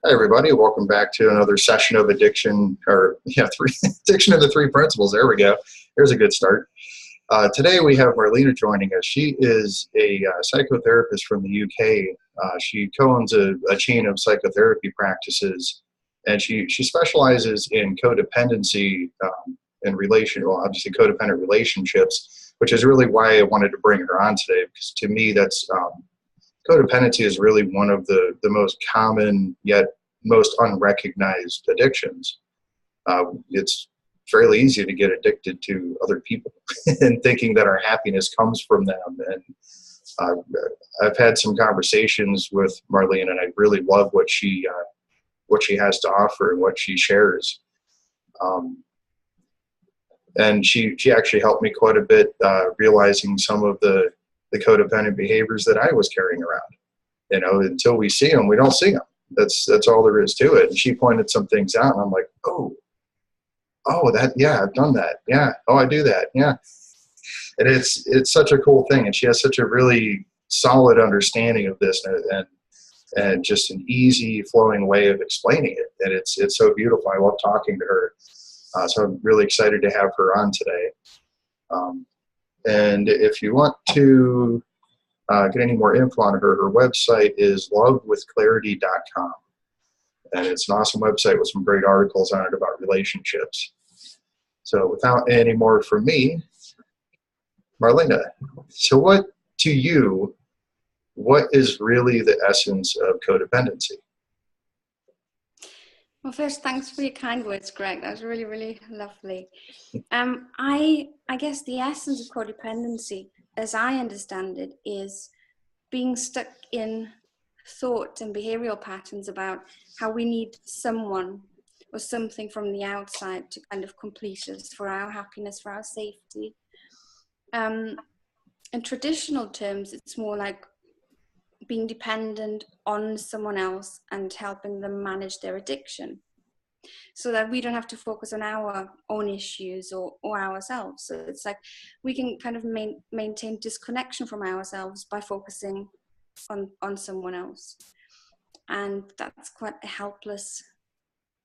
Hi, everybody. Welcome back to another session of addiction, addiction of the three principles. There we go. There's a good start. Today we have Marlena joining us. She is a psychotherapist from the UK. She co-owns a chain of psychotherapy practices, and she specializes in codependency and obviously codependent relationships, which is really why I wanted to bring her on today, because to me that's codependency is really one of the most common yet most unrecognized addictions. It's fairly easy to get addicted to other people and thinking that our happiness comes from them. And I've had some conversations with Marlena, and I really love what she has to offer and what she shares. And she actually helped me quite a bit realizing some of the codependent behaviors that I was carrying around. You know, until we see them, we don't see them. That's all there is to it. And she pointed some things out, and I'm like, oh, I've done that. Yeah. Oh, I do that. Yeah. And it's such a cool thing. And she has such a really solid understanding of this and just an easy flowing way of explaining it. And it's so beautiful. I love talking to her. So I'm really excited to have her on today. And if you want to get any more info on her website is lovewithclarity.com. And it's an awesome website with some great articles on it about relationships. So without any more from me, Marlena, so what is really the essence of codependency? Well, first, thanks for your kind words, Greg. That was really, really lovely. I guess the essence of codependency, as I understand it, is being stuck in thought and behavioral patterns about how we need someone or something from the outside to kind of complete us for our happiness, for our safety. In traditional terms, it's more like being dependent on someone else and helping them manage their addiction, so that we don't have to focus on our own issues or ourselves. So it's like we can kind of maintain disconnection from ourselves by focusing on someone else. And that's quite a helpless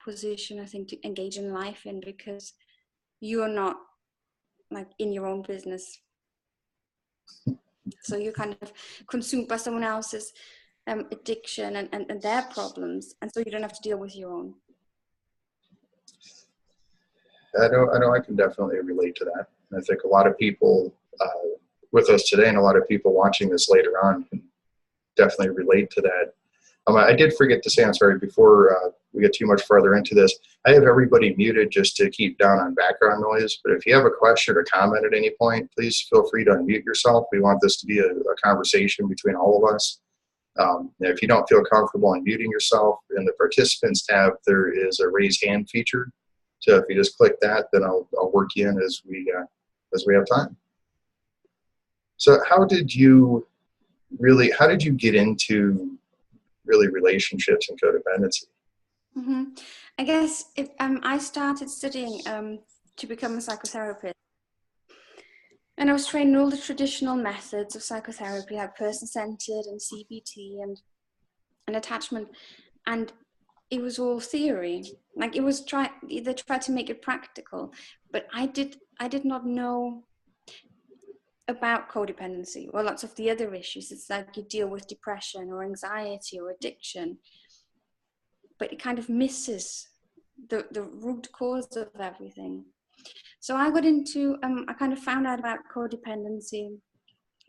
position, I think, to engage in life in, because you are not like in your own business. So you're kind of consumed by someone else's addiction and their problems, and so you don't have to deal with your own. I know I can definitely relate to that. I think a lot of people with us today and a lot of people watching this later on can definitely relate to that. I did forget to say, I'm sorry, before we get too much further into this, I have everybody muted just to keep down on background noise. But if you have a question or comment at any point, please feel free to unmute yourself. We want this to be a conversation between all of us. If you don't feel comfortable unmuting yourself, in the participants tab, there is a raise hand feature. So if you just click that, then I'll work you in as we have time. So how did you get into really relationships and codependency? Mm-hmm. I guess I started studying to become a psychotherapist. And I was trained in all the traditional methods of psychotherapy, like person-centered and CBT and attachment. And it was all theory. Like they tried to make it practical, but I did not know about codependency or lots of the other issues. It's like you deal with depression or anxiety or addiction, but it kind of misses the root cause of everything. So I got into, I kind of found out about codependency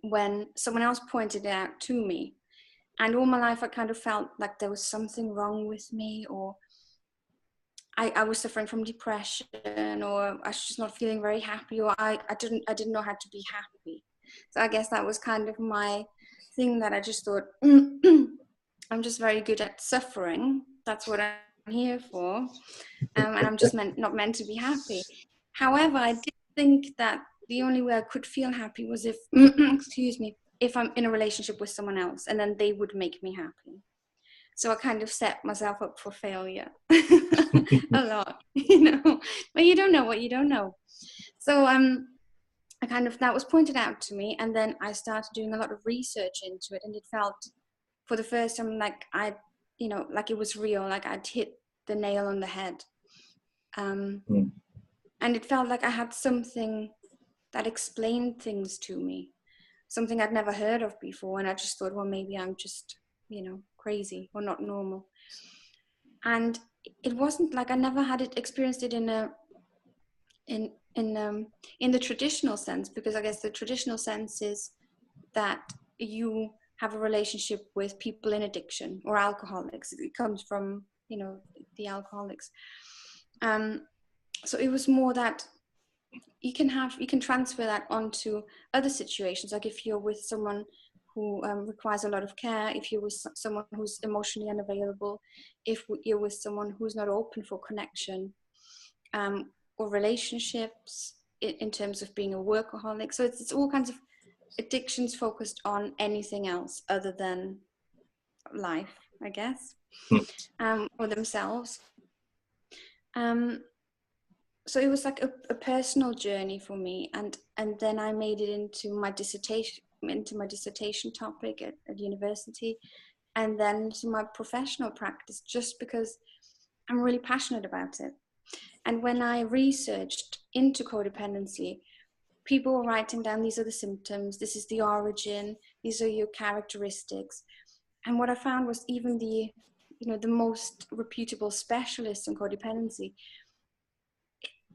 when someone else pointed it out to me. And all my life I kind of felt like there was something wrong with me, or I was suffering from depression, or I was just not feeling very happy, or I didn't know how to be happy. So I guess that was kind of my thing, that I just thought, I'm just very good at suffering. That's what I'm here for. And I'm just not meant to be happy. However, I did think that the only way I could feel happy was if, if I'm in a relationship with someone else, and then they would make me happy. So I kind of set myself up for failure a lot, but you don't know what you don't know. So that was pointed out to me, and then I started doing a lot of research into it, and it felt, for the first time, like like it was real, like I'd hit the nail on the head. And it felt like I had something that explained things to me, something I'd never heard of before. And I just thought, well, maybe I'm just, crazy or not normal. And it wasn't like I never had experienced it in the traditional sense, because I guess the traditional sense is that you have a relationship with people in addiction or alcoholics. It comes from, the alcoholics. So it was more that you can transfer that onto other situations. Like if you're with someone who requires a lot of care, if you're with someone who's emotionally unavailable, if you're with someone who's not open for connection, or relationships in terms of being a workaholic. So it's all kinds of addictions focused on anything else other than life, I guess, or themselves. So it was like a personal journey for me, and then I made it into my dissertation topic at university, and then to my professional practice, just because I'm really passionate about it. And when I researched into codependency, people were writing down, these are the symptoms, this is the origin, these are your characteristics. And what I found was even the most reputable specialists in codependency,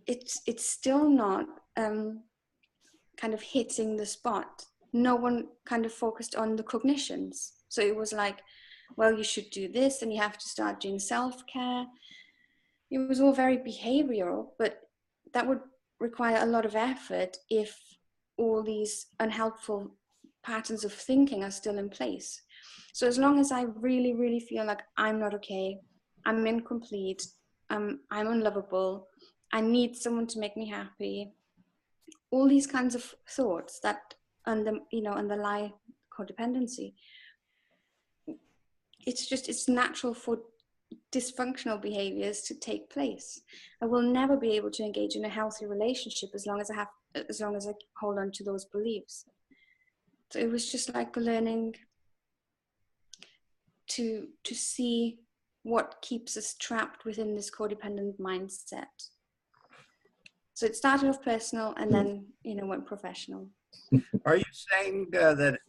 it's still not kind of hitting the spot. No one kind of focused on the cognitions. So it was like, well, you should do this and you have to start doing self-care. It was all very behavioral, but that would require a lot of effort if all these unhelpful patterns of thinking are still in place. So as long as I really, really feel like I'm not okay, I'm incomplete, I'm unlovable, I need someone to make me happy, all these kinds of thoughts that underlie codependency, it's natural for dysfunctional behaviors to take place. I will never be able to engage in a healthy relationship as long as I hold on to those beliefs. So it was just like learning to see what keeps us trapped within this codependent mindset. So it started off personal and then went professional. Are you saying that,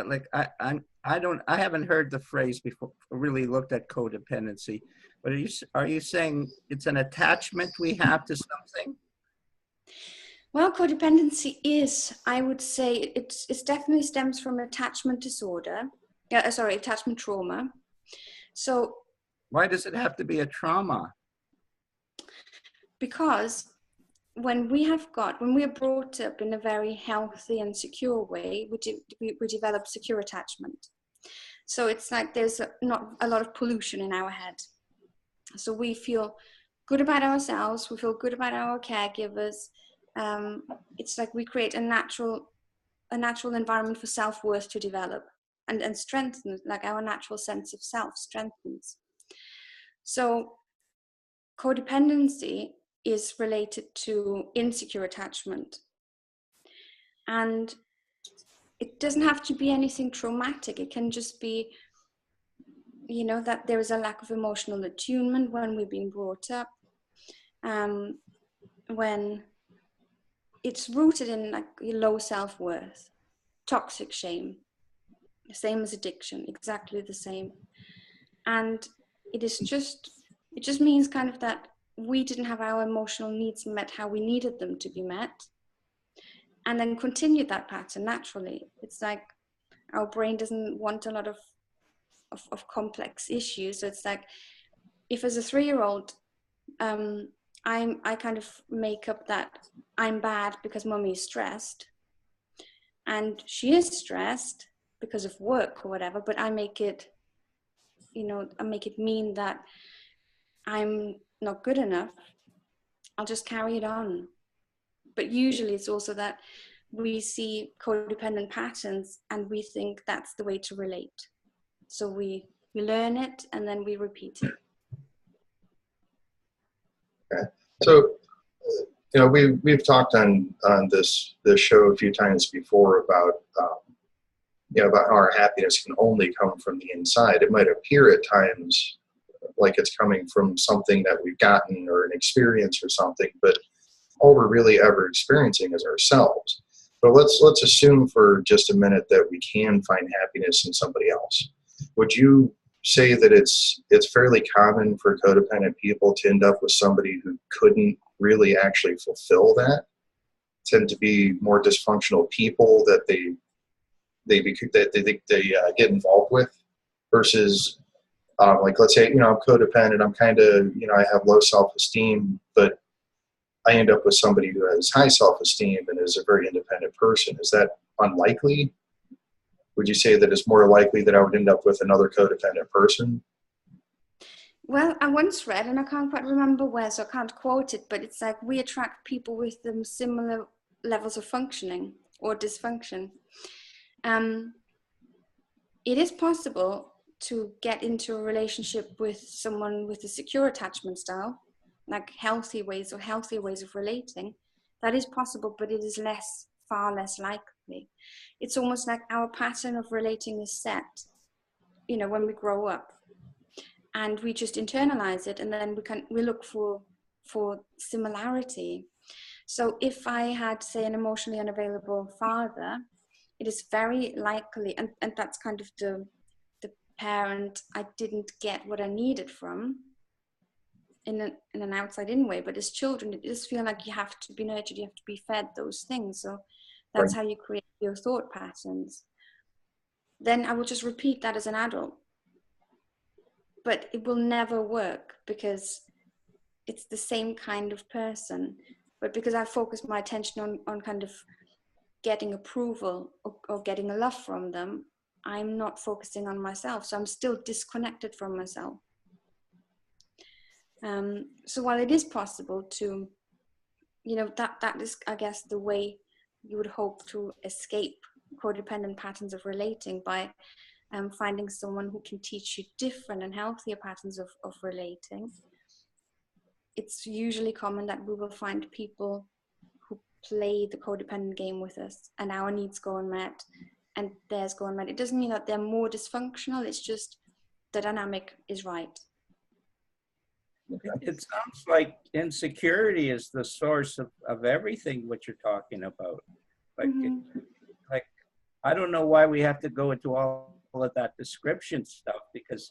like, I haven't heard the phrase before, really looked at codependency, but are you saying it's an attachment we have to something? Well, codependency is, I would say, it definitely stems from attachment disorder. Attachment trauma. So why does it have to be a trauma? Because when we are brought up in a very healthy and secure way, we develop secure attachment. So it's like there's not a lot of pollution in our head. So we feel good about ourselves, we feel good about our caregivers. It's like we create a natural environment for self-worth to develop and strengthen, like our natural sense of self strengthens. So codependency is related to insecure attachment. And it doesn't have to be anything traumatic. It can just be, that there is a lack of emotional attunement when we're being brought up, when it's rooted in like low self-worth, toxic shame, same as addiction, exactly the same. And it just means kind of that we didn't have our emotional needs met how we needed them to be met, and then continued that pattern naturally. It's like our brain doesn't want a lot of complex issues. So it's like, if as a 3-year-old, I kind of make up that I'm bad because mommy is stressed, and she is stressed because of work or whatever, but I make it mean that I'm not good enough. I'll just carry it on. But usually it's also that we see codependent patterns and we think that's the way to relate. So we learn it and then we repeat it. Okay. So, we've talked on this show a few times before about about how our happiness can only come from the inside. It might appear at times like it's coming from something that we've gotten or an experience or something, but all we're really ever experiencing is ourselves. But let's assume for just a minute that we can find happiness in somebody else. Would you say that it's fairly common for codependent people to end up with somebody who couldn't really actually fulfill that? Tend to be more dysfunctional people that they get involved with, versus like, let's say, I'm codependent, I'm kind of, I have low self-esteem, but I end up with somebody who has high self-esteem and is a very independent person. Is that unlikely? Would you say that it's more likely that I would end up with another codependent person? Well, I once read, and I can't quite remember where, so I can't quote it, but it's like we attract people with similar levels of functioning or dysfunction. It is possible to get into a relationship with someone with a secure attachment style, like healthy ways of relating. That is possible, but it is far less likely. It's almost like our pattern of relating is set, when we grow up, and we just internalize it, and then we look for similarity. So if I had, say, an emotionally unavailable father, it is very likely, and that's kind of the parent I didn't get what I needed from in an outside-in way, but as children, it does feel like you have to be nurtured, you have to be fed those things. So that's Right. how you create your thought patterns. Then I will just repeat that as an adult. But it will never work because it's the same kind of person. But because I focus my attention on kind of getting approval or getting a love from them, I'm not focusing on myself. So I'm still disconnected from myself. So while it is possible to, that is, I guess, the way you would hope to escape codependent patterns of relating, by finding someone who can teach you different and healthier patterns of relating. It's usually common that we will find people who play the codependent game with us, and our needs go unmet and theirs go unmet. It doesn't mean that they're more dysfunctional, it's just the dynamic is right. It sounds like insecurity is the source of everything what you're talking about. Like, like I don't know why we have to go into all of that description stuff, because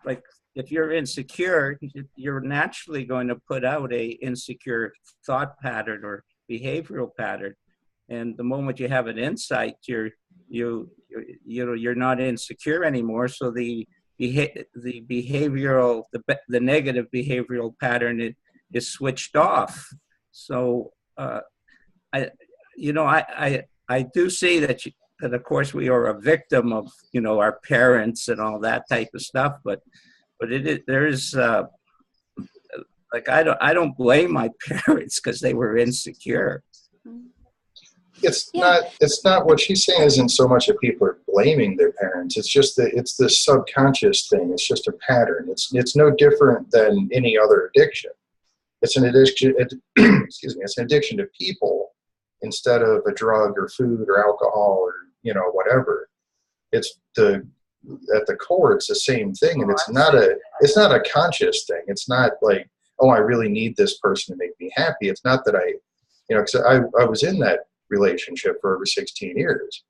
like if you're insecure, you're naturally going to put out a insecure thought pattern or behavioral pattern. And the moment you have an insight, you're not insecure anymore. So the behavioral, the negative behavioral pattern is switched off. So I do see that that of course we are a victim of our parents and all that type of stuff, but there is like I don't blame my parents because they were insecure. It's not what she's saying isn't so much that people are blaming their parents. It's just that it's this subconscious thing. It's just a pattern. It's no different than any other addiction. It's an addiction. Excuse me. It's an addiction to people instead of a drug or food or alcohol or whatever. It's at the core. It's the same thing, and it's not a conscious thing. It's not like, oh, I really need this person to make me happy. It's not that because I was in that relationship for over 16 years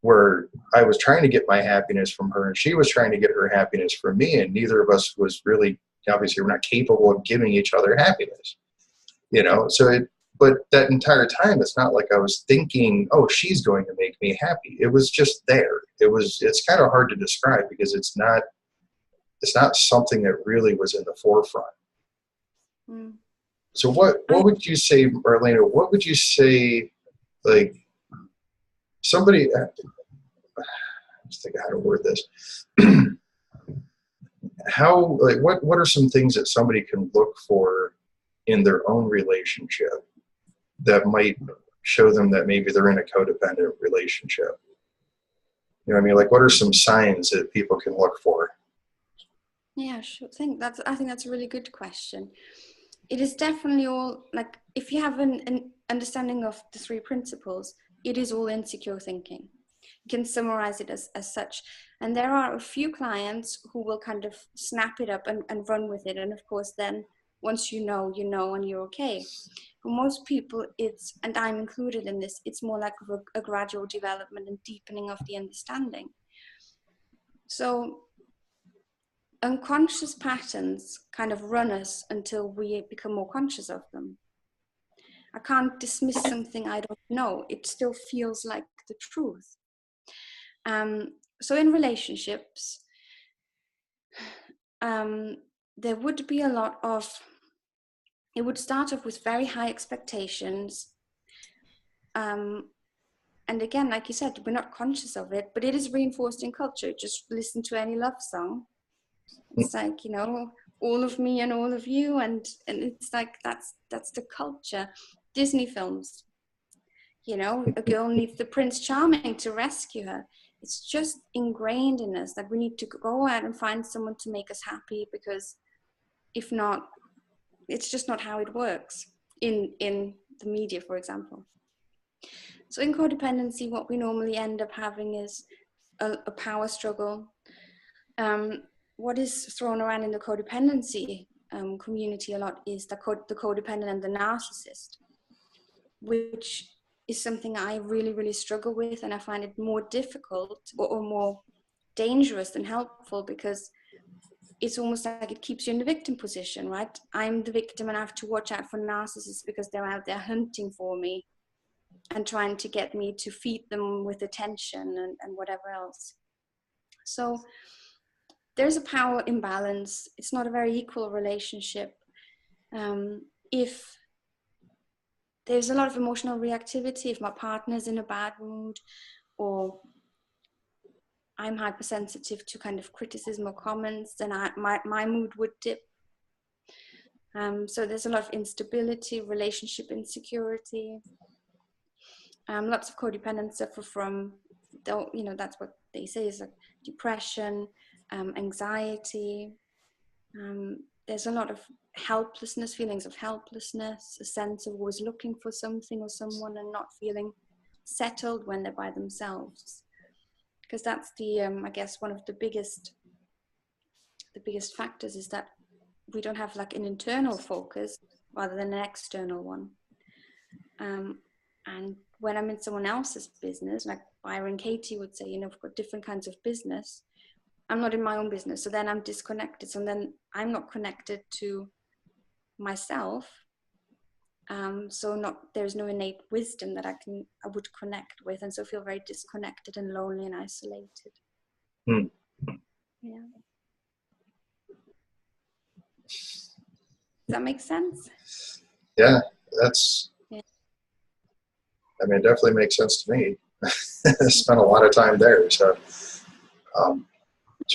where I was trying to get my happiness from her and she was trying to get her happiness from me, and neither of us was really, obviously we're not capable of giving each other happiness, but that entire time it's not like I was thinking, oh, she's going to make me happy. It was just there. It's kind of hard to describe because it's not something that really was in the forefront. So what would you say, Marlena, what would you say, like, somebody, let's think of how to word this. What are some things that somebody can look for in their own relationship that might show them that maybe they're in a codependent relationship? You know what I mean? Like, what are some signs that people can look for? Yeah, sure. I think that's a really good question. It is definitely all, like, if you have an understanding of the three principles, it is all insecure thinking. can summarize it as such. And there are a few clients who will kind of snap it up and run with it. And of course, then once you know, and you're okay. For most people, and I'm included in this, it's more like a gradual development and deepening of the understanding. So unconscious patterns kind of run us until we become more conscious of them. I can't dismiss something I don't know. It still feels like the truth. So in relationships, there would be a lot of, it would start off with very high expectations. And again, like you said, we're not conscious of it, but it is reinforced in culture. Just listen to any love song. It's like, all of me and all of you. And it's like, that's the culture. Disney films, a girl needs the Prince Charming to rescue her. It's just ingrained in us that we need to go out and find someone to make us happy, because if not, it's just not how it works in the media, for example. So in codependency, what we normally end up having is a power struggle. What is thrown around in the codependency community a lot is the codependent and the narcissist, which is something I really, really struggle with, and I find it more difficult or more dangerous than helpful, because it's almost like it keeps you in the victim position, right? I'm the victim and I have to watch out for narcissists because they're out there hunting for me and trying to get me to feed them with attention and whatever else. So there's a power imbalance. It's not a very equal relationship. If there's a lot of emotional reactivity, if my partner's in a bad mood, or I'm hypersensitive to kind of criticism or comments, then my mood would dip. So there's a lot of instability, relationship insecurity. Lots of codependents suffer from, that's what they say is like depression, anxiety. There's a lot of helplessness, feelings of helplessness, a sense of always looking for something or someone and not feeling settled when they're by themselves. Because that's I guess one of the biggest factors is that we don't have like an internal focus rather than an external one. And when I'm in someone else's business, like Byron Katie would say, we've got different kinds of business. I'm not in my own business, so then I'm disconnected. So then I'm not connected to myself. So there's no innate wisdom that I would connect with, and so feel very disconnected and lonely and isolated. Yeah. Does that make sense? Yeah, I mean, it definitely makes sense to me. I spent a lot of time there. So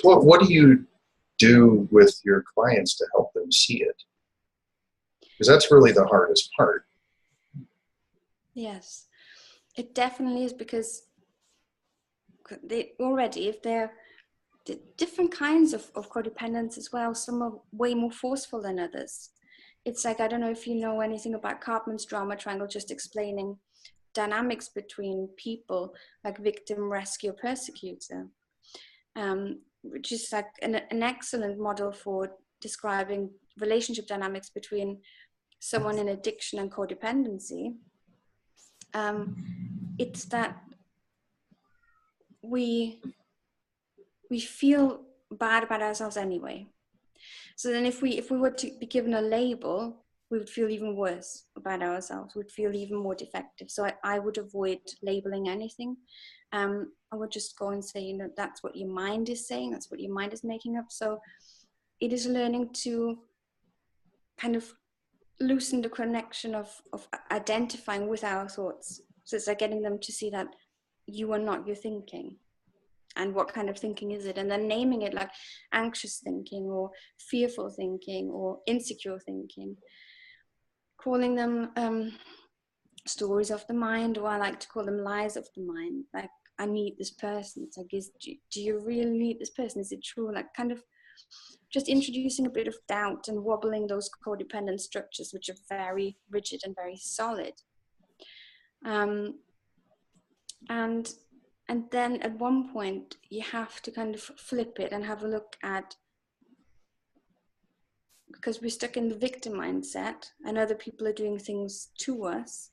what do you do with your clients to help them see it? Because that's really the hardest part. Yes, it definitely is, because they already, if they're different kinds of codependence as well, some are way more forceful than others. It's like, I don't know if you know anything about Karpman's drama triangle, just explaining dynamics between people, like victim, rescuer, persecutor, which is like an excellent model for describing relationship dynamics between someone in addiction and codependency. It's that we feel bad about ourselves anyway. So then if we were to be given a label, we would feel even worse about ourselves. We'd feel even more defective. So I would avoid labeling anything. I would just go and say, that's what your mind is saying. That's what your mind is making up. So it is learning to kind of loosen the connection of identifying with our thoughts. So it's like getting them to see that you are not your thinking. And what kind of thinking is it? And then naming it, like anxious thinking or fearful thinking or insecure thinking. Calling them stories of the mind, or I like to call them lies of the mind. Like, I need this person. It's like, do you really need this person? Is it true? Like, kind of just introducing a bit of doubt and wobbling those codependent structures, which are very rigid and very solid. And And then at one point, you have to kind of flip it and have a look at, because we're stuck in the victim mindset and other people are doing things to us.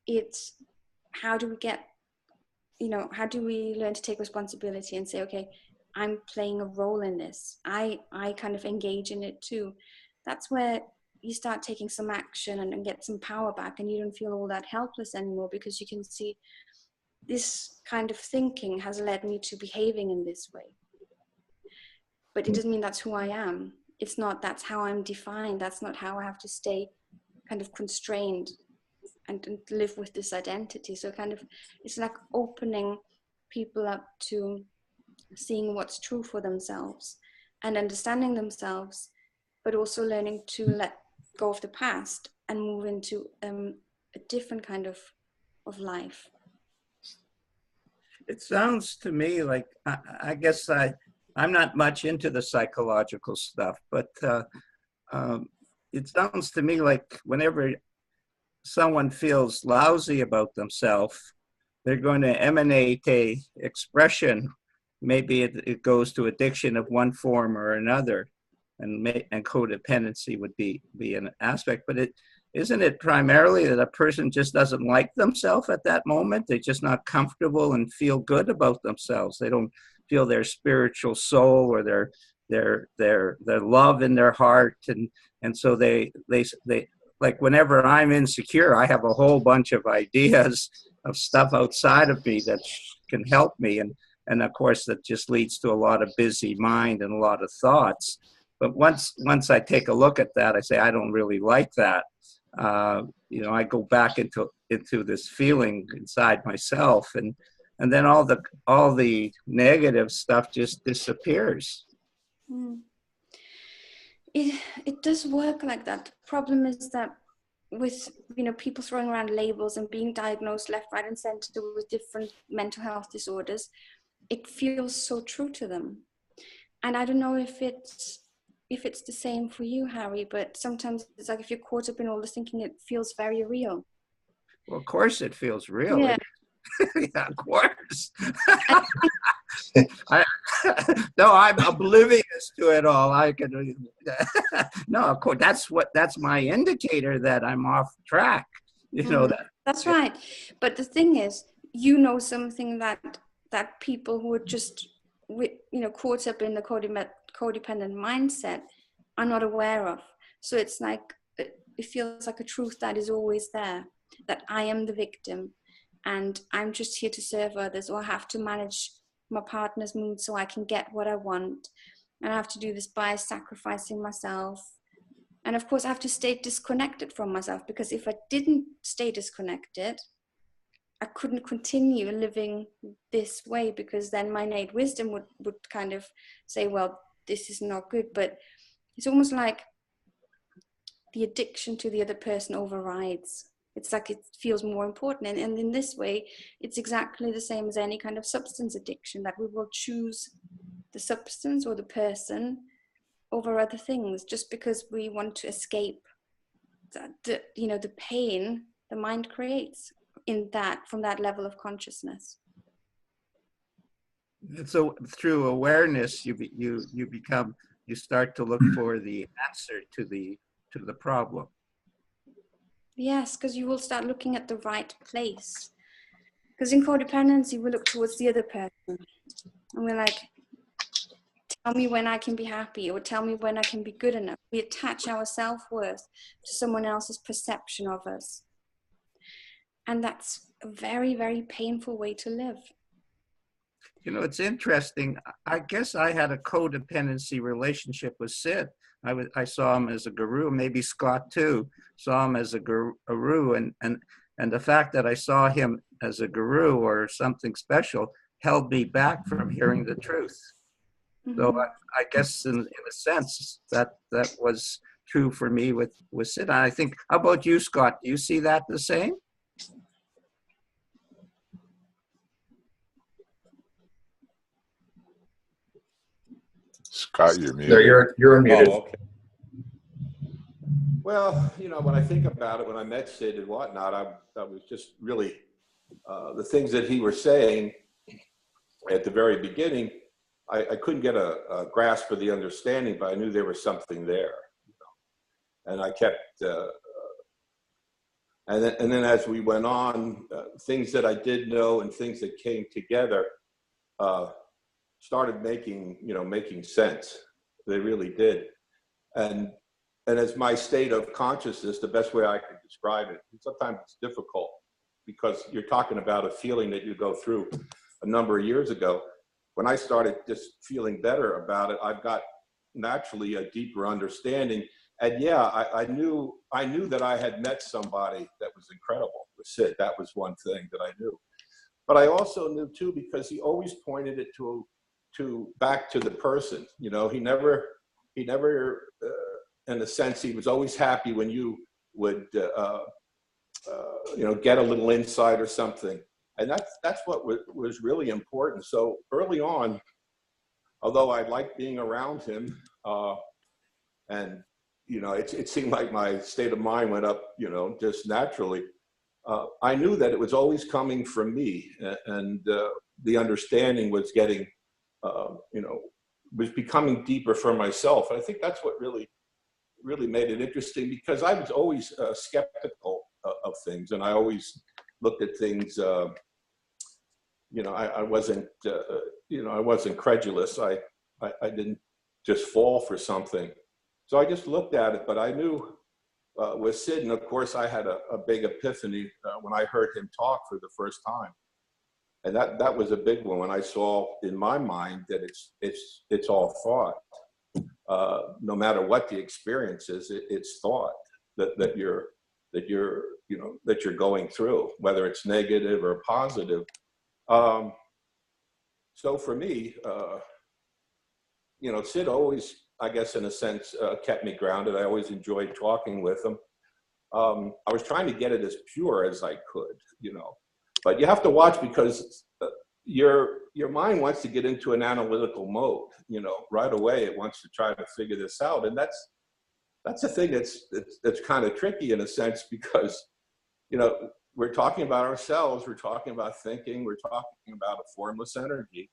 It's how do we get, how do we learn to take responsibility and say, okay, I'm playing a role in this. I kind of engage in it too. That's where you start taking some action and get some power back, and you don't feel all that helpless anymore, because you can see this kind of thinking has led me to behaving in this way. But it doesn't mean that's who I am. It's not, that's how I'm defined. That's not how I have to stay kind of constrained and live with this identity. So kind of, it's like opening people up to seeing what's true for themselves and understanding themselves, but also learning to let go of the past and move into a different kind of life. It sounds to me like, I guess I'm not much into the psychological stuff, but it sounds to me like whenever someone feels lousy about themselves, they're going to emanate a expression. Maybe it goes to addiction of one form or another, and codependency would be an aspect. But isn't it primarily that a person just doesn't like themselves at that moment? They're just not comfortable and feel good about themselves. They don't feel their spiritual soul or their love in their heart, and so they like, whenever I'm insecure, I have a whole bunch of ideas of stuff outside of me that can help me, and of course that just leads to a lot of busy mind and a lot of thoughts. But once I take a look at that, I say, I don't really like that. I go back into this feeling inside myself, and then all the negative stuff just disappears. It does work like that. The problem is that with people throwing around labels and being diagnosed left, right, and center with different mental health disorders, it feels so true to them. And I don't know if it's the same for you, Harry, but sometimes it's like if you're caught up in all this thinking, it feels very real. Well, of course it feels real. Yeah. Yeah, of course. No, I'm oblivious to it all. No, of course, that's my indicator that I'm off track. That's right. But the thing is, something that people who are just caught up in the codependent mindset are not aware of. So it's like, it feels like a truth that is always there, that I am the victim and I'm just here to serve others, or I have to manage my partner's mood so I can get what I want, and I have to do this by sacrificing myself. And of course I have to stay disconnected from myself, because if I didn't stay disconnected, I couldn't continue living this way, because then my innate wisdom would kind of say, well, this is not good. But it's almost like the addiction to the other person overrides. It's like it feels more important. And in this way, it's exactly the same as any kind of substance addiction, that we will choose the substance or the person over other things just because we want to escape the pain the mind creates from that level of consciousness. So through awareness, you start to look for the answer to the problem. Yes, because you will start looking at the right place. Because in codependency, we look towards the other person, and we're like, tell me when I can be happy, or tell me when I can be good enough. We attach our self-worth to someone else's perception of us. And that's a very, very painful way to live. It's interesting. I guess I had a codependency relationship with Sid. I saw him as a guru, maybe Scott too, saw him as a guru. And the fact that I saw him as a guru or something special held me back from hearing the truth. Mm-hmm. So I guess in a sense that was true for me with Sid. I think, how about you, Scott? Do you see that the same? Scott, you're muted. There, you're unmuted. Oh, okay. Well, when I think about it, when I met Sid and whatnot, I was just really, the things that he was saying at the very beginning, I couldn't get a grasp of the understanding, but I knew there was something there, and I kept, and then as we went on, things that I did know and things that came together started making sense. They really did. And as my state of consciousness, the best way I could describe it, and sometimes it's difficult because you're talking about a feeling that you go through a number of years ago. When I started just feeling better about it, I've got naturally a deeper understanding. And yeah, I knew that I had met somebody that was incredible with Sid. That was one thing that I knew. But I also knew too, because he always pointed it to back to the person. He never, in a sense, he was always happy when you would, get a little insight or something. And that's what was really important. So early on, although I liked being around him, and it seemed like my state of mind went up, just naturally. I knew that it was always coming from me, and the understanding was getting, was becoming deeper for myself. And I think that's what really made it interesting, because I was always skeptical of things, and I always looked at things. I wasn't, I wasn't credulous. I didn't just fall for something. So I just looked at it, but I knew with Sid, and of course I had a big epiphany when I heard him talk for the first time. And that was a big one, when I saw in my mind that it's all thought. No matter what the experience is, it's thought that you're going through, whether it's negative or positive. So for me, Sid always, I guess in a sense, kept me grounded. I always enjoyed talking with him. I was trying to get it as pure as I could, but you have to watch, because your mind wants to get into an analytical mode, right away. It wants to try to figure this out. And that's the thing that's kind of tricky in a sense, because, we're talking about ourselves, we're talking about thinking, we're talking about a formless energy.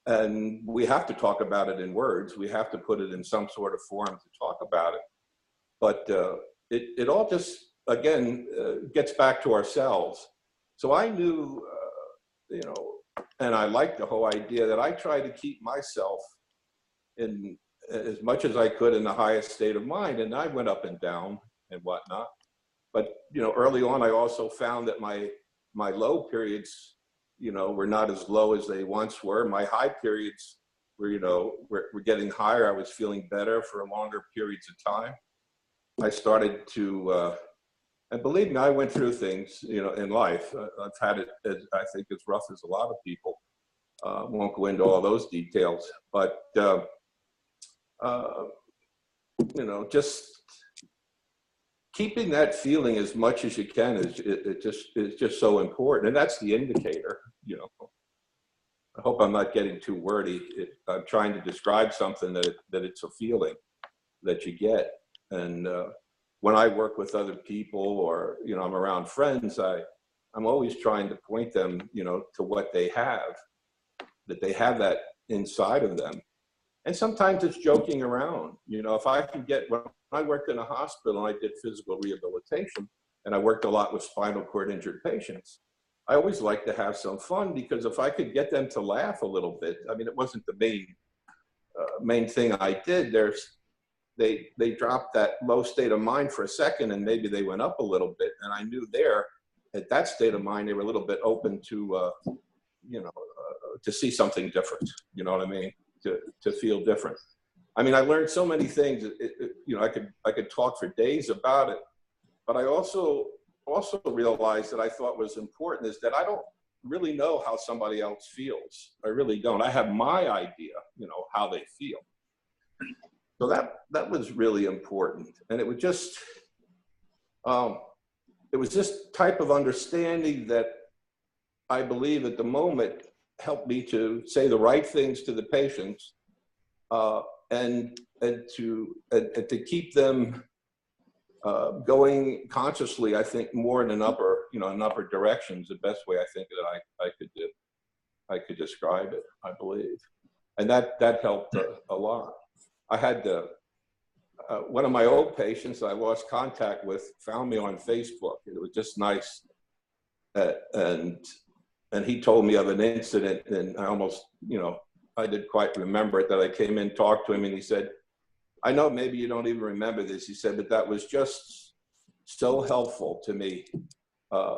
And we have to talk about it in words. We have to put it in some sort of form to talk about it. But it all just, again, gets back to ourselves. So I knew, and I liked the whole idea that I tried to keep myself in as much as I could in the highest state of mind. And I went up and down and whatnot. But, early on, I also found that my low periods, were not as low as they once were. My high periods were, were getting higher. I was feeling better for longer periods of time. I started to, and believe me, I went through things, in life. I've had it, I think, as rough as a lot of people. Won't go into all those details, but, just keeping that feeling as much as you can is just so important. And that's the indicator, I hope I'm not getting too wordy. I'm trying to describe something that it's a feeling that you get. And when I work with other people, or, I'm around friends, I'm always trying to point them, to what they have, that they have that inside of them. And sometimes it's joking around. If I can get, when I worked in a hospital and I did physical rehabilitation, and I worked a lot with spinal cord injured patients, I always like to have some fun, because if I could get them to laugh a little bit, I mean, it wasn't the main thing I did. They dropped that low state of mind for a second, and maybe they went up a little bit. And I knew at that state of mind, they were a little bit open to, to see something different. You know what I mean? To feel different. I mean, I learned so many things. I could talk for days about it, but I also realized that I thought was important is that I don't really know how somebody else feels. I really don't. I have my idea, how they feel. So that was really important, and it was just this type of understanding that I believe at the moment helped me to say the right things to the patients, and to keep them going consciously. I think more in an upper direction is the best way I think that I could do. I could describe it, I believe. And that helped a lot. I had one of my old patients I lost contact with found me on Facebook. It was just nice. And he told me of an incident, and I almost, I didn't quite remember it, that I came in, talked to him, and he said, I know maybe you don't even remember this, he said, but that was just so helpful to me,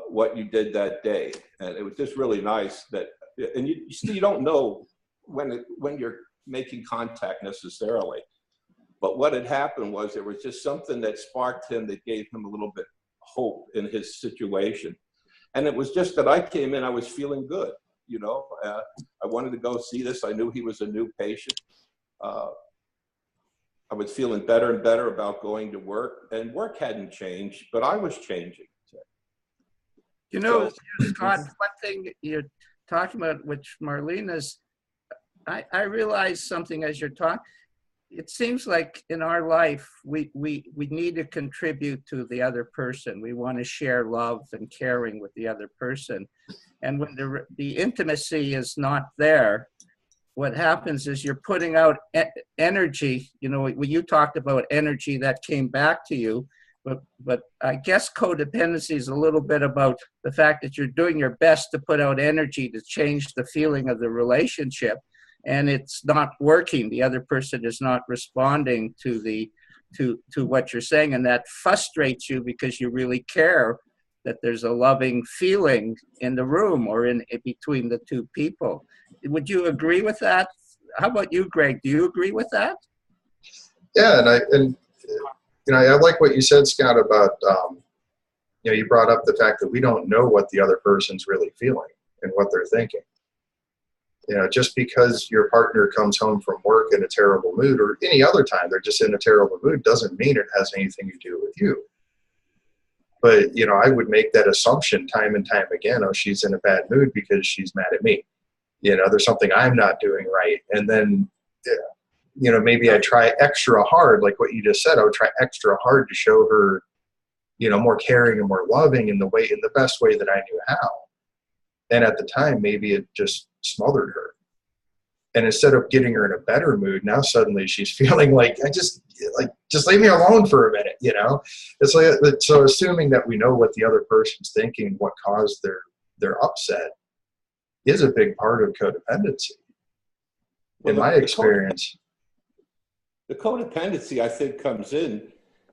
what you did that day. And it was just really nice that, and you don't know when you're making contact necessarily, but what had happened was there was just something that sparked him, that gave him a little bit hope in his situation. And it was just that I came in, I was feeling good, I wanted to go see this. I knew he was a new patient. I was feeling better and better about going to work, and work hadn't changed, but I was changing. Scott, one thing you're talking about, which Marlena's, I realized something as you're talking. It seems like in our life, we need to contribute to the other person. We want to share love and caring with the other person. And when the intimacy is not there, what happens is you're putting out energy. When you talked about energy that came back to you, but I guess codependency is a little bit about the fact that you're doing your best to put out energy to change the feeling of the relationship, and it's not working. The other person is not responding to what you're saying, and that frustrates you because you really care that there's a loving feeling in the room or in between the two people. Would you agree with that? How about you, Greg? Do you agree with that? Yeah, I like what you said, Scott, about you brought up the fact that we don't know what the other person's really feeling and what they're thinking. Just because your partner comes home from work in a terrible mood, or any other time they're just in a terrible mood, doesn't mean it has anything to do with you. But, I would make that assumption time and time again. Oh, she's in a bad mood because she's mad at me. There's something I'm not doing right. And then, maybe I try extra hard, like what you just said. I would try extra hard to show her, more caring and more loving in the best way that I knew how. And at the time, maybe it just smothered her. And instead of getting her in a better mood, now suddenly she's feeling like, just leave me alone for a minute, It's like, so assuming that we know what the other person's thinking, what caused their upset, is a big part of codependency, in my experience. The codependency, I think, comes in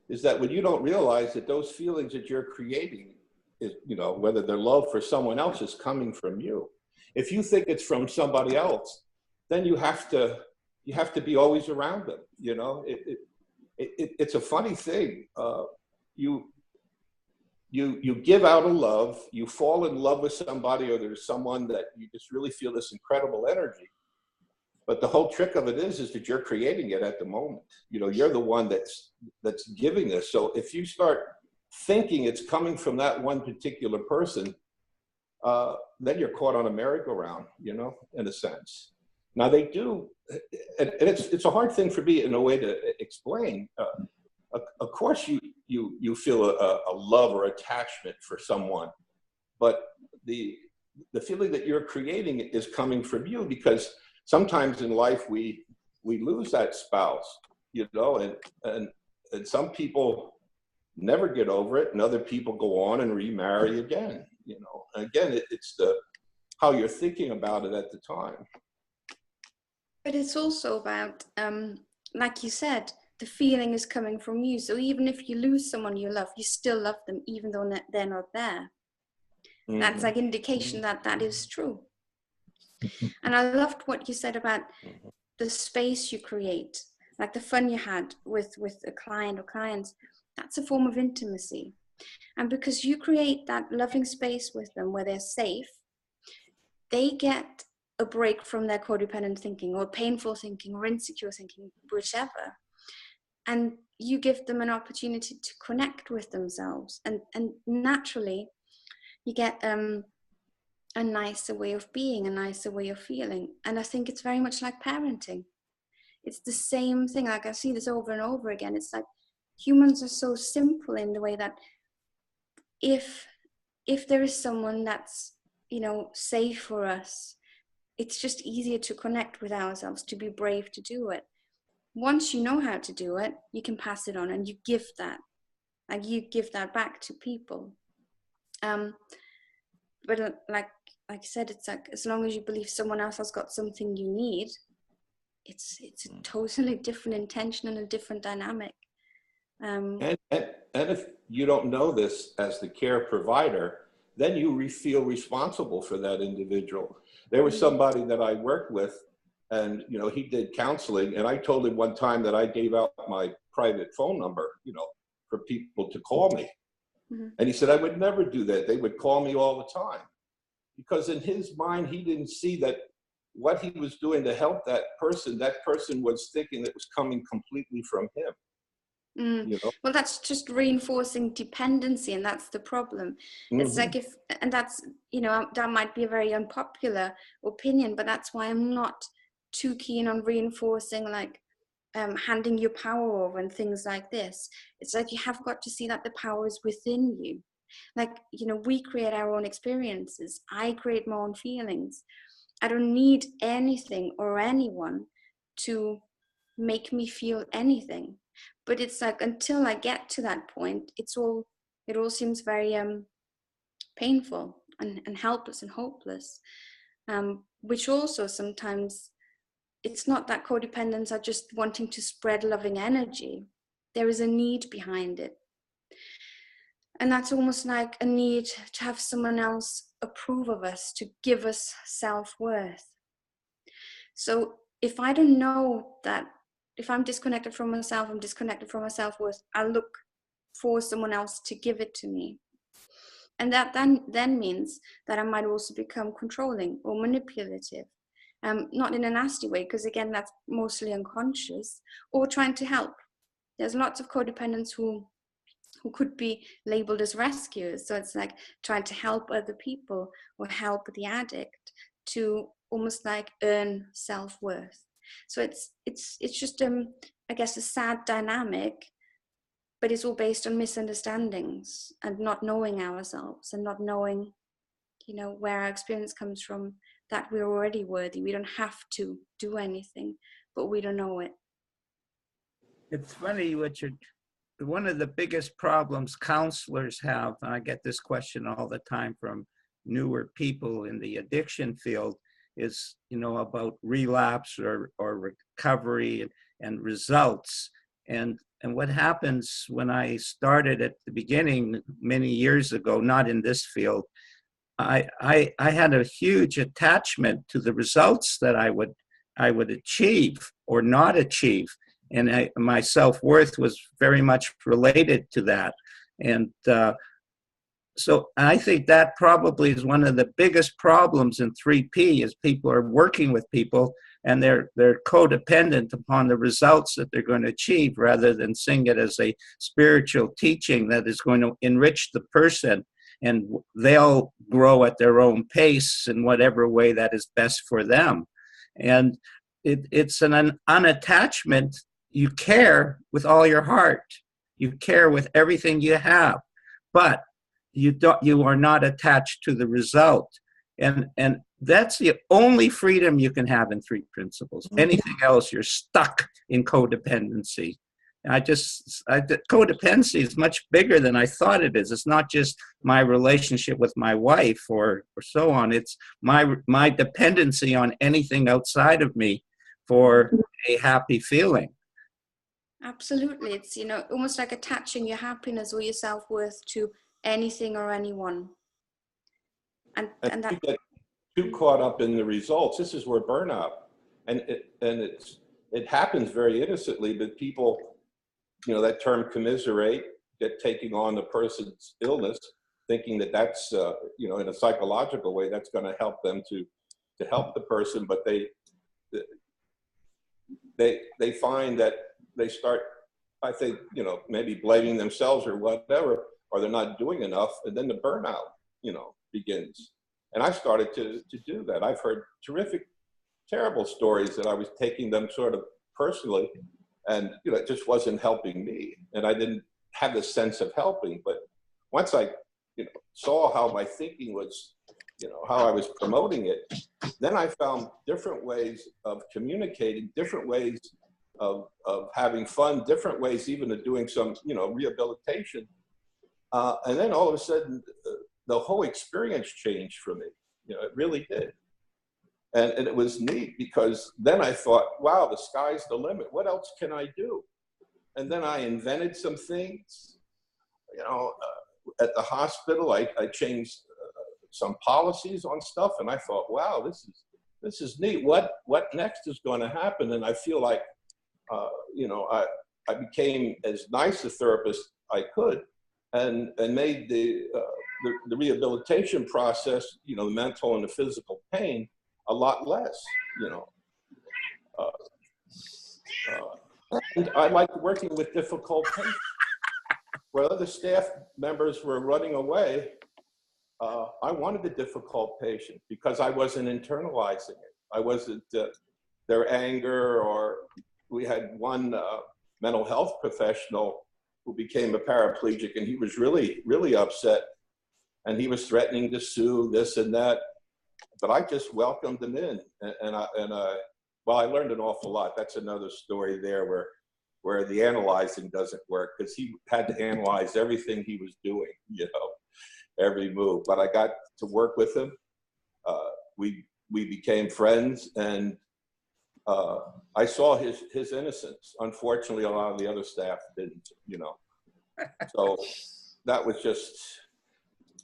is that when you don't realize that those feelings that you're creating, is, whether their love for someone else is coming from you. If you think it's from somebody else, then you have to be always around them. It's a funny thing. You give out a love, you fall in love with somebody, or there's someone that you just really feel this incredible energy. But the whole trick of it is that you're creating it at the moment. You're the one that's giving this. So if you start thinking it's coming from that one particular person, then you're caught on a merry-go-round, in a sense. Now they do, and it's a hard thing for me in a way to explain. Of course you feel a love or attachment for someone, but the feeling that you're creating is coming from you, because sometimes in life we lose that spouse, and some people never get over it, and other people go on and remarry again, And again, it's how you're thinking about it at the time. But it's also about, like you said, the feeling is coming from you. So even if you lose someone you love, you still love them, even though they're not there. Mm-hmm. That's like indication that is true. And I loved what you said about the space you create, like the fun you had with a client or clients. That's a form of intimacy. And because you create that loving space with them where they're safe, they get a break from their codependent thinking or painful thinking or insecure thinking, whichever. And you give them an opportunity to connect with themselves. And naturally, you get a nicer way of being, a nicer way of feeling. And I think it's very much like parenting. It's the same thing. Like I see this over and over again. It's like humans are so simple in the way that if there is someone that's, safe for us, it's just easier to connect with ourselves, to be brave to do it. Once you know how to do it, you can pass it on, and you give that, like you give that back to people. But like I said, it's like, as long as you believe someone else has got something you need, it's a totally different intention and a different dynamic. And if you don't know this as the care provider, then you feel responsible for that individual. There was somebody that I worked with, and he did counseling, and I told him one time that I gave out my private phone number, for people to call me. And he said, I would never do that. They would call me all the time. Because in his mind, he didn't see that what he was doing to help that person was thinking it was coming completely from him. Well, that's just reinforcing dependency, and that's the problem. It's like that might be a very unpopular opinion, but that's why I'm not too keen on reinforcing handing your power over and things like this. It's like you have got to see that the power is within you. We create our own experiences. I create my own feelings. I don't need anything or anyone to make me feel anything. But it's like, until I get to that point, it all seems very painful and helpless and hopeless. Which also sometimes, it's not that codependents are just wanting to spread loving energy. There is a need behind it. And that's almost like a need to have someone else approve of us, to give us self-worth. So if I don't know that, if I'm disconnected from myself, I'm disconnected from my self-worth, I look for someone else to give it to me. And that then means that I might also become controlling or manipulative. Not in a nasty way, because again, that's mostly unconscious, or trying to help. There's lots of codependents who could be labeled as rescuers. So it's like trying to help other people or help the addict to almost like earn self-worth. So it's just I guess a sad dynamic, but it's all based on misunderstandings and not knowing ourselves and not knowing, where our experience comes from, that we're already worthy. We don't have to do anything, but we don't know it. It's funny one of the biggest problems counselors have, and I get this question all the time from newer people in the addiction field, is, about relapse or recovery and results. And what happens when I started at the beginning many years ago, not in this field, I had a huge attachment to the results that I would achieve or not achieve. And my self-worth was very much related to that. And so I think that probably is one of the biggest problems in 3P, is people are working with people and they're codependent upon the results that they're going to achieve, rather than seeing it as a spiritual teaching that is going to enrich the person, and they'll grow at their own pace in whatever way that is best for them. And it's an unattachment. You care with all your heart. You care with everything you have, but you are not attached to the result. And that's the only freedom you can have in 3 principles. Anything else, you're stuck in codependency. Codependency is much bigger than I thought it is. It's not just my relationship with my wife or so on. It's my dependency on anything outside of me for a happy feeling. Absolutely. It's, almost like attaching your happiness or your self-worth to anything or anyone. And that, you get too caught up in the results. This is where burnout, and it happens very innocently, but people, that term commiserate, get taking on the person's illness, thinking that that's, in a psychological way, that's going to help them to help the person, but they find that they start, I think, maybe blaming themselves or whatever, or they're not doing enough, and then the burnout, begins. And I started to do that. I've heard terrible stories that I was taking them sort of personally, and it just wasn't helping me, and I didn't have the sense of helping. But once I saw how my thinking was how I was promoting it, then I found different ways of communicating, different ways of having fun, different ways even of doing some, rehabilitation. And then all of a sudden, the whole experience changed for me. It really did. And it was neat because then I thought, wow, the sky's the limit. What else can I do? And then I invented some things. At the hospital, I changed some policies on stuff, and I thought, wow, this is neat. What next is going to happen? And I feel like, I became as nice a therapist I could, and made the rehabilitation process, the mental and the physical pain, a lot less. And I like working with difficult patients. Where other staff members were running away, I wanted a difficult patient because I wasn't internalizing it. I wasn't their anger, or we had one mental health professional who became a paraplegic, and he was really, really upset, and he was threatening to sue this and that, but I just welcomed him in, and I learned an awful lot. That's another story there where the analyzing doesn't work, because he had to analyze everything he was doing, every move. But I got to work with him. We became friends, and I saw his innocence. Unfortunately, a lot of the other staff didn't, So that was just,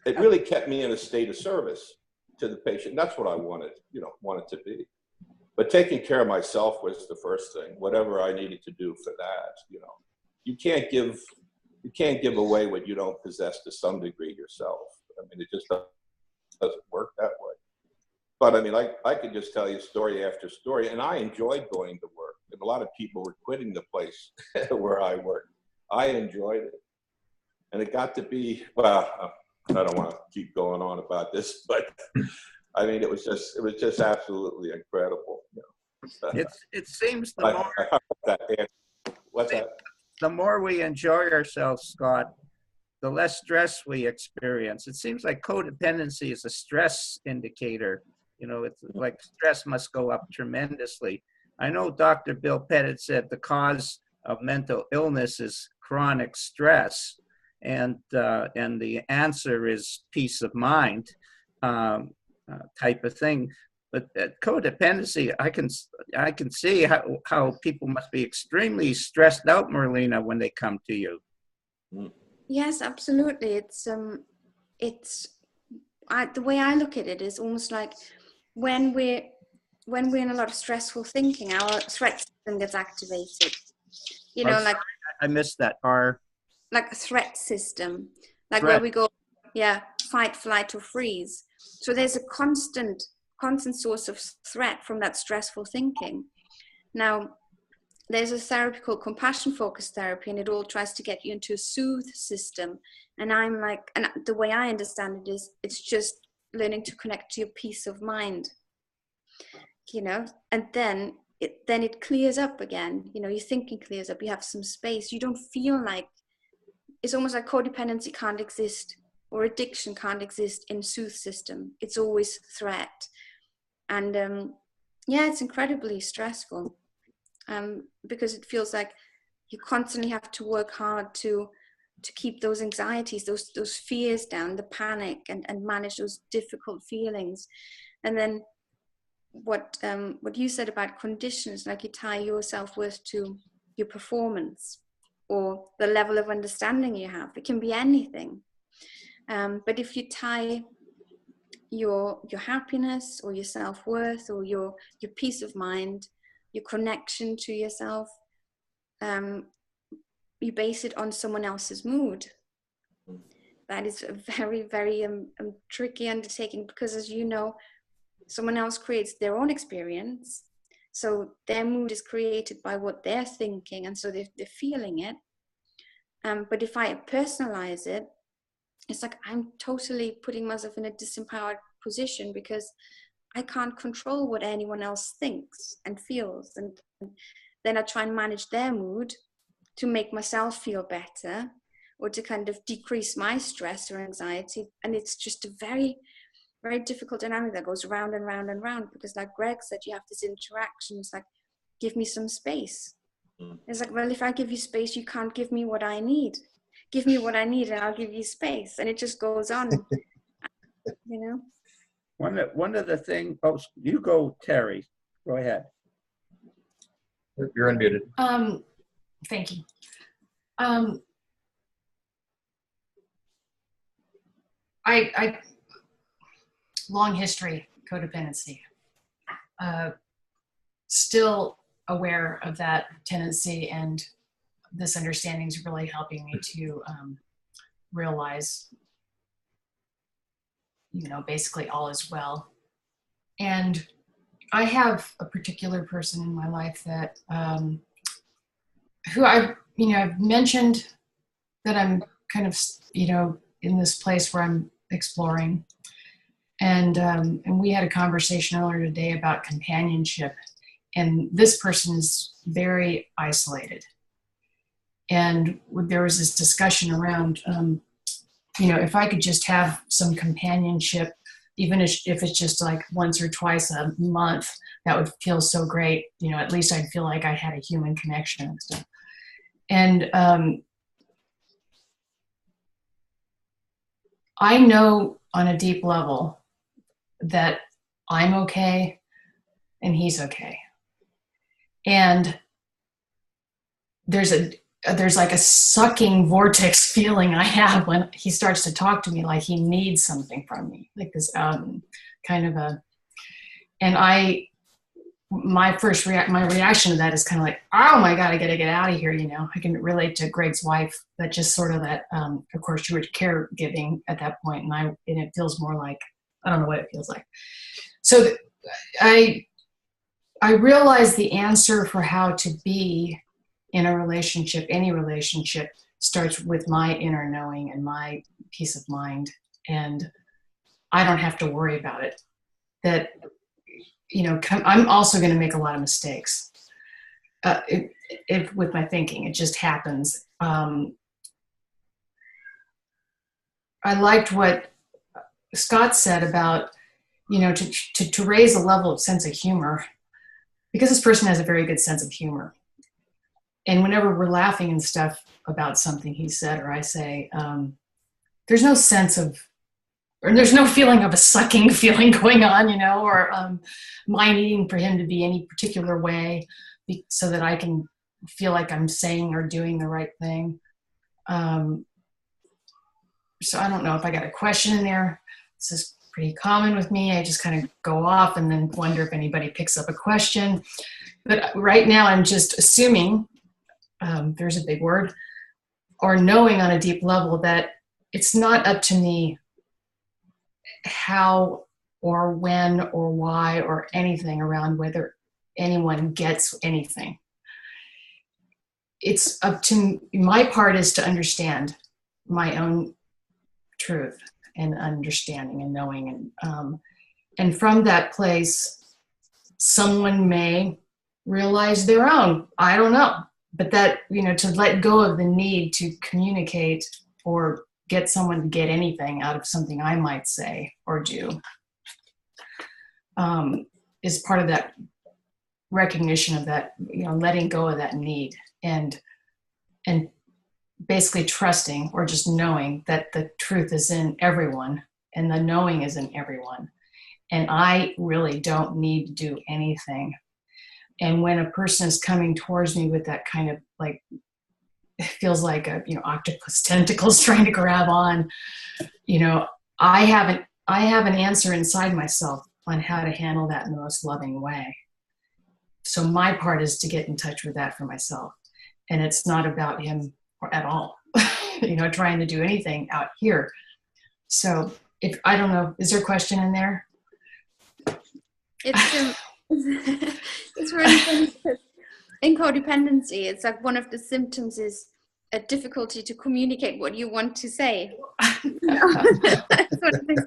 it really kept me in a state of service to the patient. That's what I wanted to be. But taking care of myself was the first thing. Whatever I needed to do for that, you can't give away what you don't possess to some degree yourself. I mean, it just doesn't work that way. But I mean, I could just tell you story after story, and I enjoyed going to work. And a lot of people were quitting the place where I worked. I enjoyed it, and it got to be, well, I don't want to keep going on about this, but I mean, it was just absolutely incredible. It seems the more we enjoy ourselves, Scott, the less stress we experience. It seems like codependency is a stress indicator. It's like stress must go up tremendously. I know Dr. Bill Pettit said the cause of mental illness is chronic stress, and the answer is peace of mind. Type of thing, but codependency, I can see how people must be extremely stressed out, Marlena, when they come to you. Yes, absolutely. It's the way I look at it is almost like when we're in a lot of stressful thinking, our threat system gets activated. Like I missed that. Like a threat system, like threat. where we go, fight, flight, or freeze. So there's a constant source of threat from that stressful thinking. Now, there's a therapy called compassion-focused therapy, and it all tries to get you into a soothe system. And and the way I understand it is, it's just learning to connect to your peace of mind, and then it clears up again. Your thinking clears up. You have some space. You don't feel like, it's almost like codependency can't exist, or addiction can't exist in soothe system. It's always threat. And it's incredibly stressful, because it feels like you constantly have to work hard to keep those anxieties, those fears down, the panic, and manage those difficult feelings. And then what you said about conditions, like you tie your self-worth to your performance or the level of understanding you have. It can be anything. But if you tie your happiness or your self-worth or your peace of mind, your connection to yourself, you base it on someone else's mood. That is a very, very tricky undertaking, because, as you know, someone else creates their own experience. So their mood is created by what they're thinking, and so they're feeling it. But if I personalize it, it's like I'm totally putting myself in a disempowered position, because I can't control what anyone else thinks and feels. And then I try and manage their mood to make myself feel better, or to kind of decrease my stress or anxiety. And it's just a very, very difficult dynamic that goes round and round and round, because like Greg said, you have this interaction. It's like, give me some space. It's like, well, if I give you space, you can't give me what I need. Give me what I need and I'll give you space. And it just goes on, you know? One of the things, oh, you go, Terry, go ahead. You're unmuted. Thank you. I long history, codependency. Still aware of that tendency, and this understanding is really helping me to realize, basically all is well. And I have a particular person in my life that, who I've mentioned that I'm kind of, in this place where I'm exploring. And we had a conversation earlier today about companionship. And this person is very isolated. And there was this discussion around, if I could just have some companionship, even if it's just like once or twice a month, that would feel so great. At least I'd feel like I had a human connection and stuff. And I know on a deep level that I'm okay and he's okay. And there's like a sucking vortex feeling I have when he starts to talk to me, like he needs something from me, like this kind of a, and my reaction to that is kind of like, oh my God, I gotta get out of here. I can relate to Greg's wife, that just sort of that, of course she was caregiving at that point, and it feels more like, I don't know what it feels like. So I realize the answer for how to be in a relationship, any relationship, starts with my inner knowing and my peace of mind. And I don't have to worry about it. That, I'm also going to make a lot of mistakes with my thinking. It just happens. I liked what Scott said about, to raise a level of sense of humor, because this person has a very good sense of humor. And whenever we're laughing and stuff about something he said or I say, there's no sense of, or there's no feeling of a sucking feeling going on, or my needing for him to be any particular way so that I can feel like I'm saying or doing the right thing. So I don't know if I got a question in there. This is pretty common with me. I just kind of go off and then wonder if anybody picks up a question. But right now I'm just assuming, there's a big word, or knowing on a deep level that it's not up to me how or when or why or anything around whether anyone gets anything. It's up to my part is to understand my own truth and understanding and knowing. And from that place, someone may realize their own, I don't know. But that, to let go of the need to communicate or get someone to get anything out of something I might say or do, is part of that recognition of that, letting go of that need and basically trusting or just knowing that the truth is in everyone and the knowing is in everyone. And I really don't need to do anything. And when a person is coming towards me with that kind of like, it feels like a, octopus tentacles trying to grab on, I have an answer inside myself on how to handle that in the most loving way. So my part is to get in touch with that for myself. And it's not about him at all, trying to do anything out here. So I don't know, is there a question in there? It's really funny because in codependency, it's like one of the symptoms is a difficulty to communicate what you want to say. That's what it is.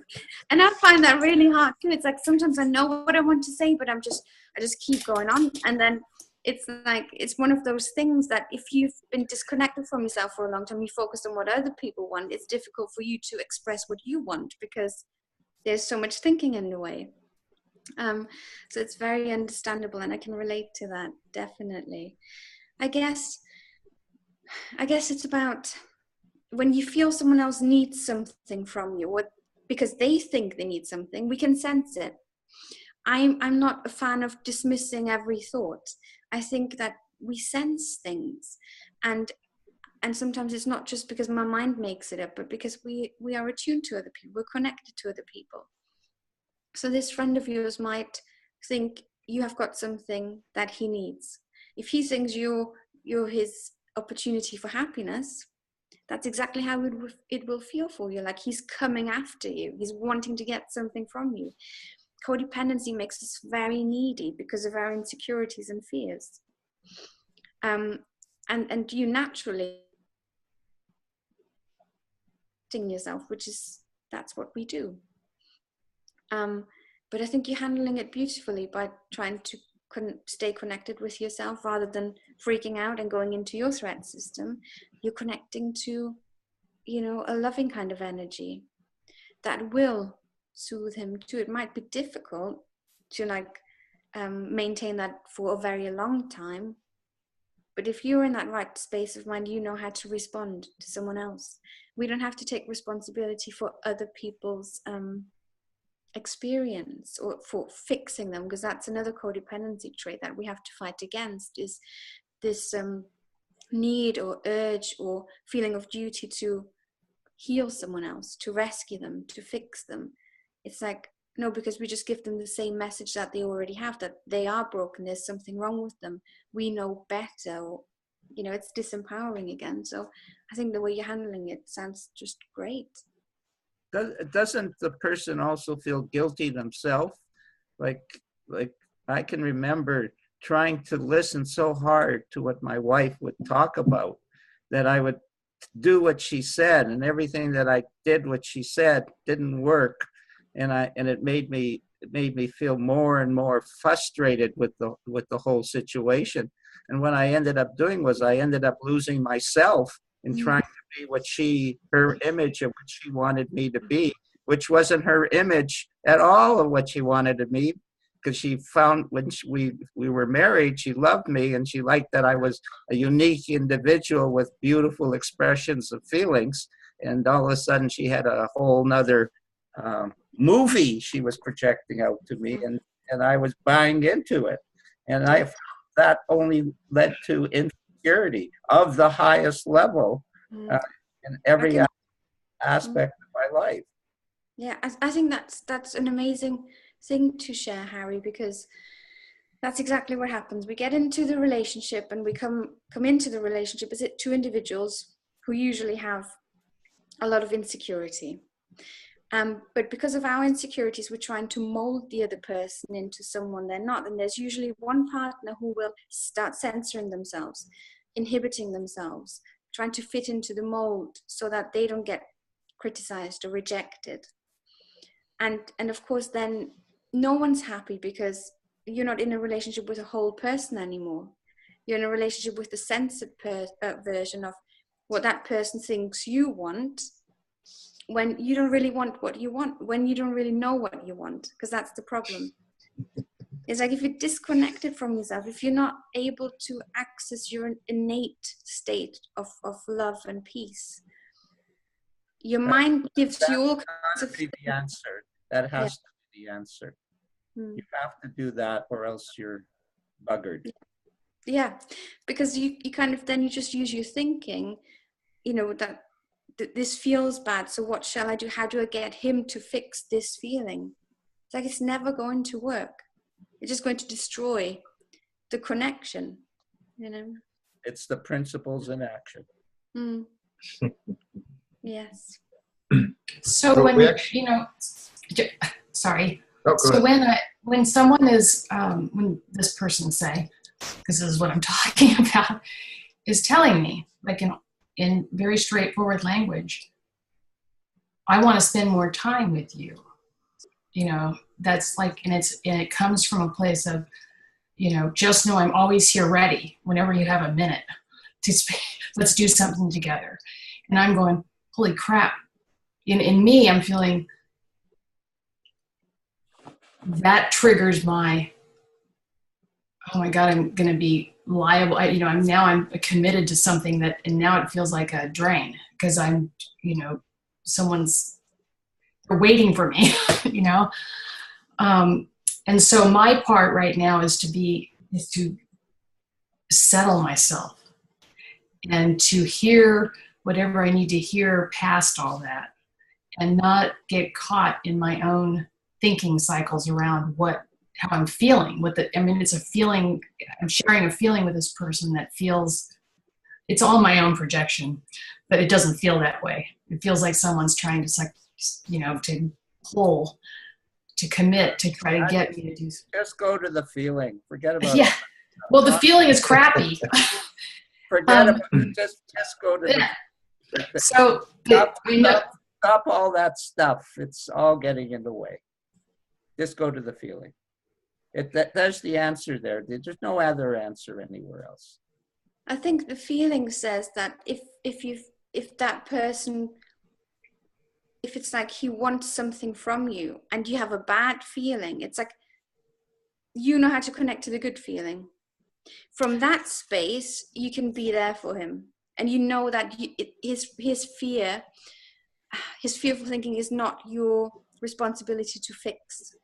And I find that really hard too. It's like sometimes I know what I want to say, but I just keep going on. And then it's like, it's one of those things that if you've been disconnected from yourself for a long time, you focus on what other people want, it's difficult for you to express what you want because there's so much thinking in the way. So it's very understandable, and I can relate to that, definitely. I guess it's about when you feel someone else needs something from you, or because they think they need something, we can sense it. I'm not a fan of dismissing every thought. I think that we sense things, and sometimes it's not just because my mind makes it up, but because we are attuned to other people, we're connected to other people. So this friend of yours might think you have got something that he needs. If he thinks you're his opportunity for happiness, that's exactly how it will feel for you. Like he's coming after you. He's wanting to get something from you. Codependency makes us very needy because of our insecurities and fears. And you naturally yourself, that's what we do. But I think you're handling it beautifully by trying to stay connected with yourself rather than freaking out and going into your threat system. You're connecting to, a loving kind of energy that will soothe him too. It might be difficult to maintain that for a very long time, but if you're in that right space of mind, you know how to respond to someone else. We don't have to take responsibility for other people's experience or for fixing them, because that's another codependency trait that we have to fight against, is this need or urge or feeling of duty to heal someone else, to rescue them, to fix them. It's like, no, because we just give them the same message that they already have, that they are broken, there's something wrong with them, we know better, or, it's disempowering again. So I think the way you're handling it sounds just great. Doesn't the person also feel guilty themselves? Like I can remember trying to listen so hard to what my wife would talk about that I would do what she said, and everything that I did what she said didn't work, and it made me feel more and more frustrated with the whole situation. And what I ended up doing was I ended up losing myself in trying to be her image of what she wanted me to be, which wasn't her image at all of what she wanted to be, because she found when we were married, she loved me and she liked that I was a unique individual with beautiful expressions of feelings. And all of a sudden she had a whole nother movie she was projecting out to me, and I was buying into it. And that only led to insecurity of the highest level in every aspect of my life. Yeah, I think that's an amazing thing to share, Harry, because that's exactly what happens. We get into the relationship, and we come into the relationship as two individuals who usually have a lot of insecurity. But because of our insecurities, we're trying to mold the other person into someone they're not. And there's usually one partner who will start censoring themselves, inhibiting themselves, trying to fit into the mold so that they don't get criticized or rejected. And of course, then no one's happy, because you're not in a relationship with a whole person anymore. You're in a relationship with the censored version of what that person thinks you want, when you don't really want what you want, when you don't really know what you want, because that's the problem. It's like if you're disconnected from yourself, if you're not able to access your innate state of love and peace, your mind gives you all kinds of... the answer. That has to be the answer. You have to do that, or else you're buggered. Yeah, because you kind of, then you just use your thinking, that this feels bad, so what shall I do? How do I get him to fix this feeling? It's like, it's never going to work. It's just going to destroy the connection, It's the principles in action. Yes. So when sorry. So when someone is when this person, say, because this is what I'm talking about, is telling me, like in very straightforward language, I want to spend more time with you. That's like, and it comes from a place of, just know I'm always here ready whenever you have a minute to speak. Let's do something together. And I'm going, holy crap. In me, I'm feeling that triggers my, oh my God, I'm going to be liable. I'm committed to something that, and now it feels like a drain because I'm, someone's waiting for me, and so my part right now is to settle myself and to hear whatever I need to hear past all that and not get caught in my own thinking cycles around how I'm feeling it's a feeling. I'm sharing a feeling with this person that feels, it's all my own projection, but it doesn't feel that way. It feels like someone's trying to to commit, to try to get me to do something. Just go to the feeling. Forget about Yeah. Well, the feeling is crappy. Forget about it. Just go to the So stop all that stuff. It's all getting in the way. Just go to the feeling. There's the answer there. There's no other answer anywhere else. I think the feeling says that if that person, if it's like he wants something from you and you have a bad feeling, it's like you know how to connect to the good feeling. From that space, you can be there for him, and you know that his fearful thinking is not your responsibility to fix.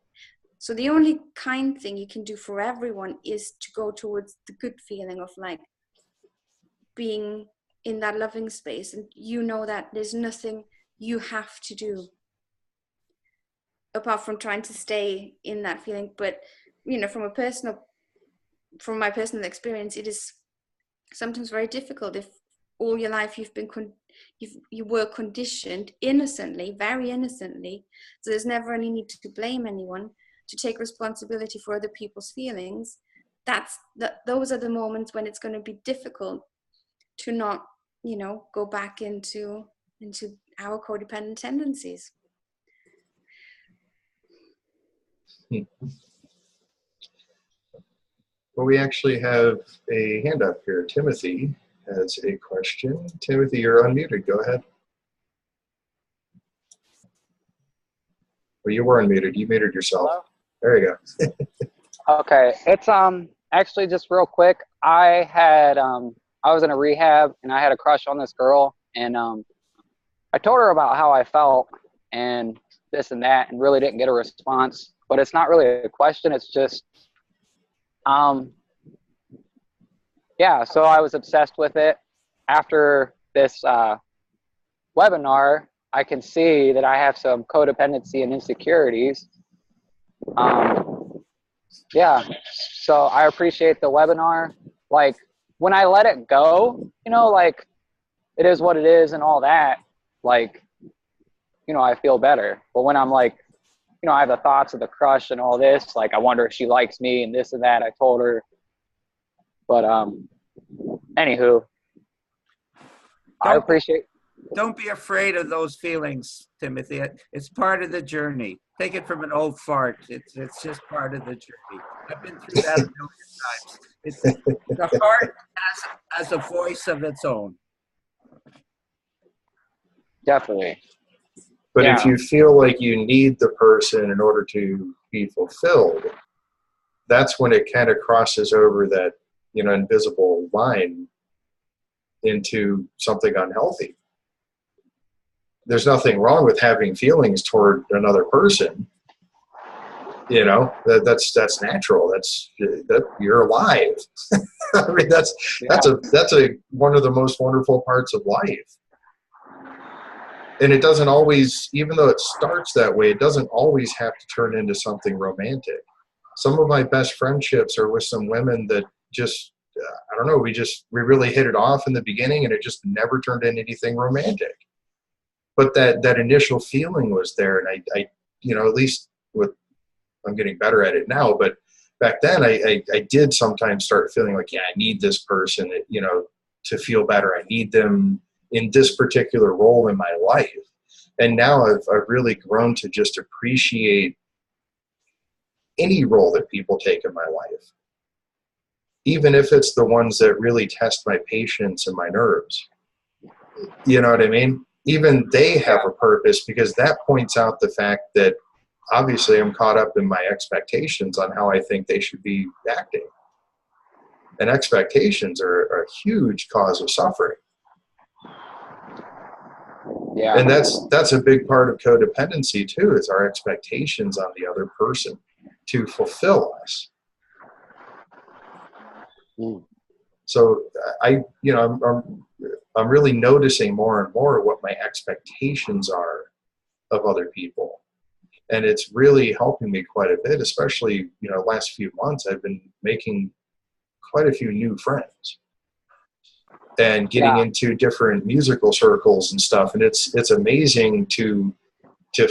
So the only kind thing you can do for everyone is to go towards the good feeling of like being in that loving space, and you know that there's nothing you have to do apart from trying to stay in that feeling. But from my personal experience, it is sometimes very difficult if all your life you were conditioned innocently, very innocently, so there's never any need to blame anyone, to take responsibility for other people's feelings. Those are the moments when it's going to be difficult to not go back into our codependent tendencies. Well, we actually have a hand up here. Timothy has a question. Timothy, you're unmuted. Go ahead. Well, you were unmuted. You muted yourself. Hello? There you go. Okay, it's actually just real quick. I was in a rehab and I had a crush on this girl, and I told her about how I felt and this and that, and really didn't get a response. But it's not really a question. It's just yeah. So I was obsessed with it. After this webinar, I can see that I have some codependency and insecurities. Yeah, so I appreciate the webinar. Like, when I let it go, like, it is what it is and all that, like, I feel better. But when I'm like, I have the thoughts of the crush and all this, like, I wonder if she likes me and this and that, I told her. But, anywho, I appreciate. Don't be afraid of those feelings, Timothy. It's part of the journey. Take it from an old fart. It's just part of the journey. I've been through that a million times. The heart has a voice of its own. Definitely. But Yeah. if you feel like you need the person in order to be fulfilled, that's when it kind of crosses over that, invisible line into something unhealthy. There's nothing wrong with having feelings toward another person. That's natural. That you're alive. I mean, that's one of the most wonderful parts of life. And it doesn't always, even though it starts that way, it doesn't always have to turn into something romantic. Some of my best friendships are with some women that just, I don't know, we really hit it off in the beginning, and it just never turned into anything romantic. But that initial feeling was there, and I at least I'm getting better at it now, but back then I did sometimes start feeling like, I need this person, to feel better. I need them in this particular role in my life. And now I've really grown to just appreciate any role that people take in my life, even if it's the ones that really test my patience and my nerves. You know what I mean? Even they have a purpose, because that points out the fact that obviously I'm caught up in my expectations on how I think they should be acting. And expectations are a huge cause of suffering. Yeah. And that's a big part of codependency too, is our expectations on the other person to fulfill us. So I'm really noticing more and more what my expectations are of other people. And it's really helping me quite a bit, especially, last few months, I've been making quite a few new friends and getting into different musical circles and stuff. And it's amazing to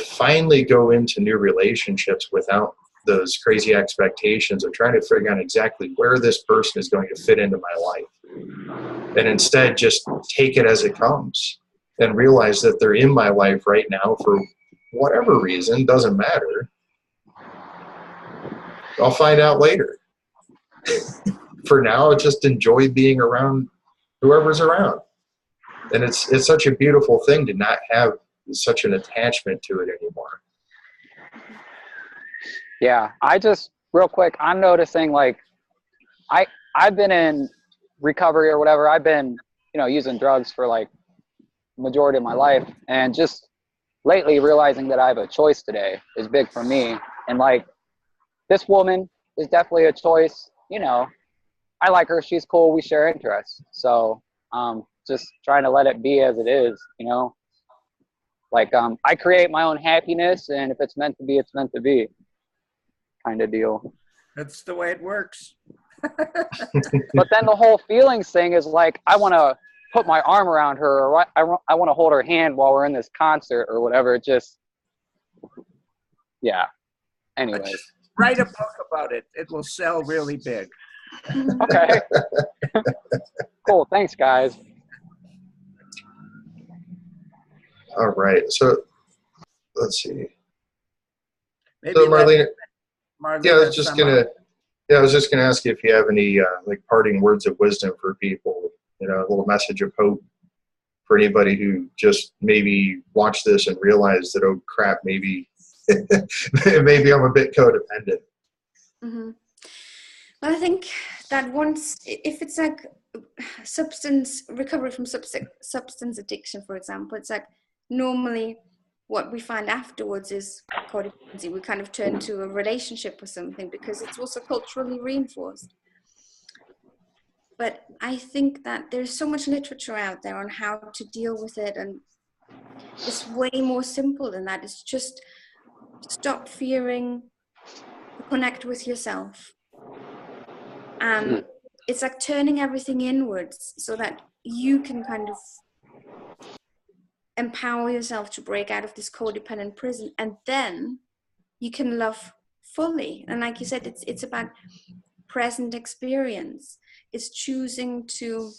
finally go into new relationships without those crazy expectations of trying to figure out exactly where this person is going to fit into my life. And instead just take it as it comes and realize that they're in my life right now for whatever reason, doesn't matter. I'll find out later. For now, just enjoy being around whoever's around. And it's such a beautiful thing to not have such an attachment to it anymore. Yeah, I just, real quick, I'm noticing, like, I've been in recovery or whatever. I've been, using drugs for, like, majority of my life. And just lately realizing that I have a choice today is big for me. And, like, this woman is definitely a choice. I like her. She's cool. We share interests. So just trying to let it be as it is, Like, I create my own happiness, and if it's meant to be, it's meant to be, kind of deal. That's the way it works. But then the whole feelings thing is like, I want to put my arm around her, or I want to hold her hand while we're in this concert or whatever. It just, yeah. Anyways. Write a book about it. It will sell really big. Okay. Cool. Thanks, guys. All right. So let's see. Maybe So Marlena, Marlena, I was just gonna ask you if you have any like parting words of wisdom for people. A little message of hope for anybody who just maybe watched this and realized that, oh crap, maybe maybe I'm a bit codependent. Mm-hmm. Well, I think that if it's like recovery from substance addiction, for example, it's like normally what we find afterwards is codependency. We kind of turn to a relationship or something because it's also culturally reinforced. But I think that there's so much literature out there on how to deal with it, and it's way more simple than that. It's just stop fearing, connect with yourself. It's like turning everything inwards so that you can kind of empower yourself to break out of this codependent prison, and then you can love fully. And like you said, it's about present experience. It's choosing to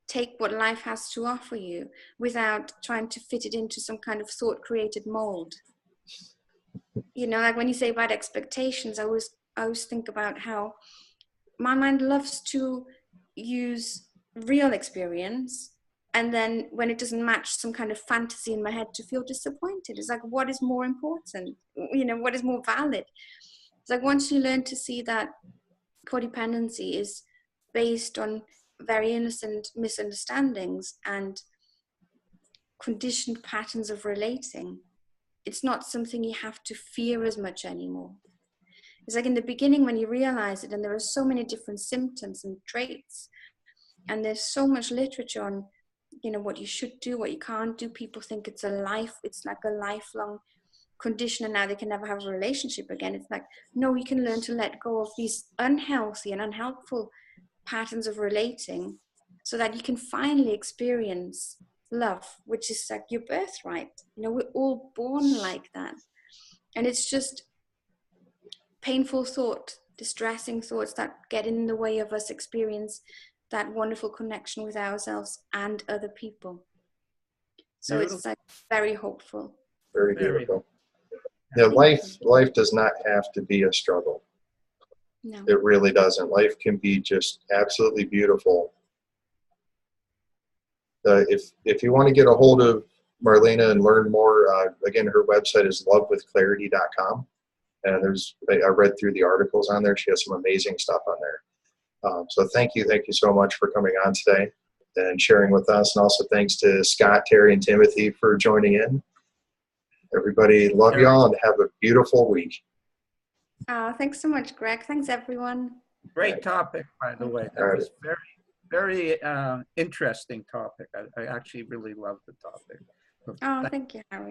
take what life has to offer you without trying to fit it into some kind of thought-created mold. Like when you say about expectations, I always think about how my mind loves to use real experience, and then when it doesn't match some kind of fantasy in my head, to feel disappointed. It's like, what is more important? What is more valid? It's like once you learn to see that codependency is based on very innocent misunderstandings and conditioned patterns of relating, it's not something you have to fear as much anymore. It's like in the beginning when you realize it, and there are so many different symptoms and traits, and there's so much literature on, what you should do, what you can't do. People think it's like a lifelong condition, and now they can never have a relationship again. It's like, no, you can learn to let go of these unhealthy and unhelpful patterns of relating so that you can finally experience love, which is like your birthright. We're all born like that. And it's just painful thought, distressing thoughts that get in the way of us experience that wonderful connection with ourselves and other people. So It's like very hopeful. Very beautiful. Yeah, life does not have to be a struggle. No. It really doesn't. Life can be just absolutely beautiful. If you want to get a hold of Marlena and learn more, again, her website is lovewithclarity.com. And I read through the articles on there. She has some amazing stuff on there. So thank you so much for coming on today and sharing with us. And also thanks to Scott, Terry, and Timothy for joining in. Everybody, love y'all and have a beautiful week. Thanks so much, Greg. Thanks, everyone. Great topic, by the way. That was very interesting topic. I actually really loved the topic. Oh, thank you, Harry.